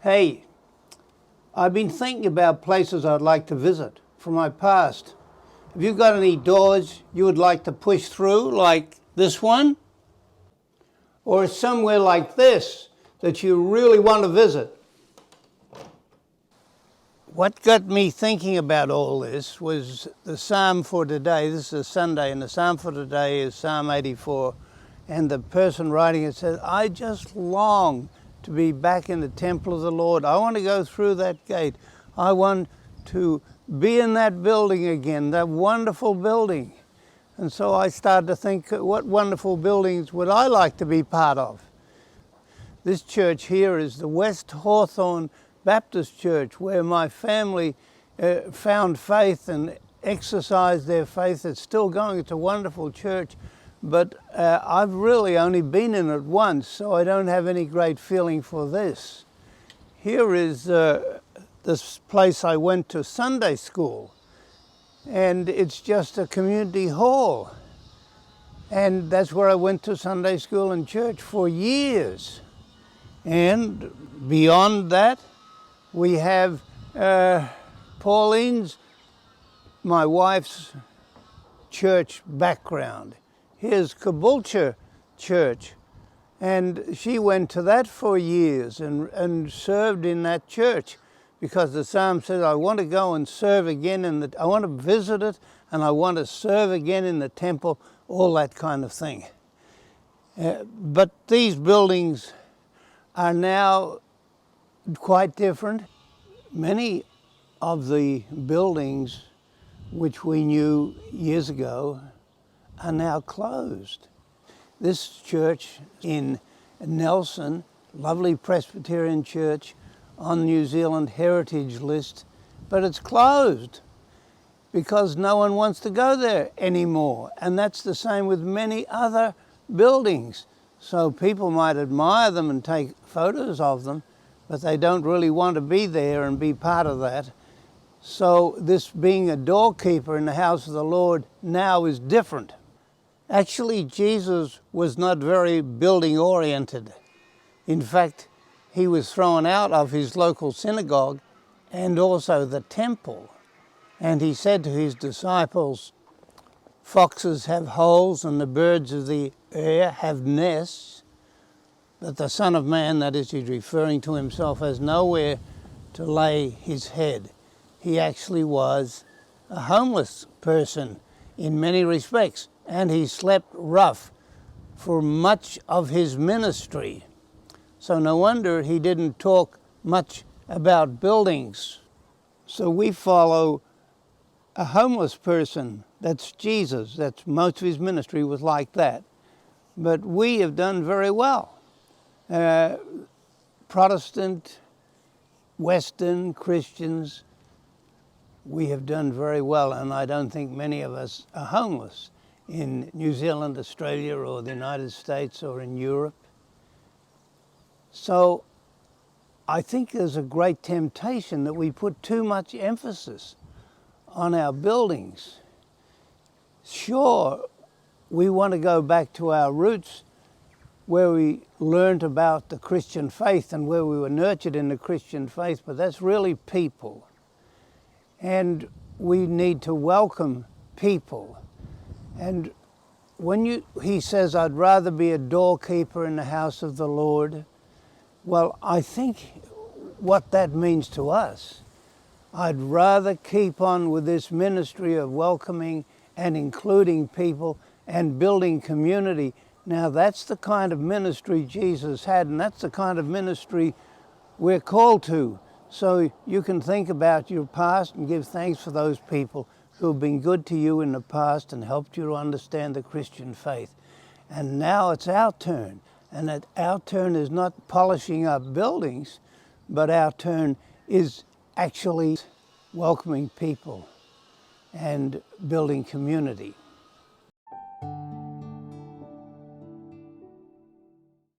Hey, I've been thinking about places I'd like to visit from my past. Have you got any doors you would like to push through, like this one? Or somewhere like this that you really want to visit? What got me thinking about all this was the psalm for today. This is a Sunday, and the psalm for today is Psalm 84. And the person writing it says, I just long to be back in the temple of the Lord. I want to go through that gate. I want to be in that building again, that wonderful building. And so I started to think, what wonderful buildings would I like to be part of? This church here is the West Hawthorne Baptist Church, where my family found faith and exercised their faith. It's still going. It's a wonderful church, but I've really only been in it once, so I don't have any great feeling for this. Here is this place I went to Sunday school, and it's just a community hall. And that's where I went to Sunday school and church for years. And beyond that, we have Pauline's, my wife's church background. Here's Caboolture Church, and she went to that for years and served in that church, because the psalm says, I want to go and serve again I want to visit it, and I want to serve again in the temple, all that kind of thing. But these buildings are now quite different. Many of the buildings which we knew years ago are now closed. This church in Nelson, lovely Presbyterian church on New Zealand Heritage List, but it's closed because no one wants to go there anymore. And that's the same with many other buildings. So people might admire them and take photos of them, but they don't really want to be there and be part of that. So this being a doorkeeper in the house of the Lord now is different. Actually, Jesus was not very building oriented. In fact, he was thrown out of his local synagogue and also the temple. And he said to his disciples, foxes have holes and the birds of the air have nests, but the Son of Man, that is, he's referring to himself, has nowhere to lay his head. He actually was a homeless person in many respects, and he slept rough for much of his ministry. So no wonder he didn't talk much about buildings. So we follow a homeless person. That's Jesus. That's most of his ministry was like that. But we have done very well. Protestant, Western Christians, we have done very well, and I don't think many of us are homeless in New Zealand, Australia, or the United States, or in Europe. So I think there's a great temptation that we put too much emphasis on our buildings. Sure, we want to go back to our roots where we learned about the Christian faith and where we were nurtured in the Christian faith, but that's really people. And we need to welcome people. And when he says, I'd rather be a doorkeeper in the house of the Lord, well, I think what that means to us, I'd rather keep on with this ministry of welcoming and including people and building community. Now, that's the kind of ministry Jesus had, and that's the kind of ministry we're called to. So you can think about your past and give thanks for those people who have been good to you in the past and helped you to understand the Christian faith. And now it's our turn. And that our turn is not polishing up buildings, but our turn is actually welcoming people and building community.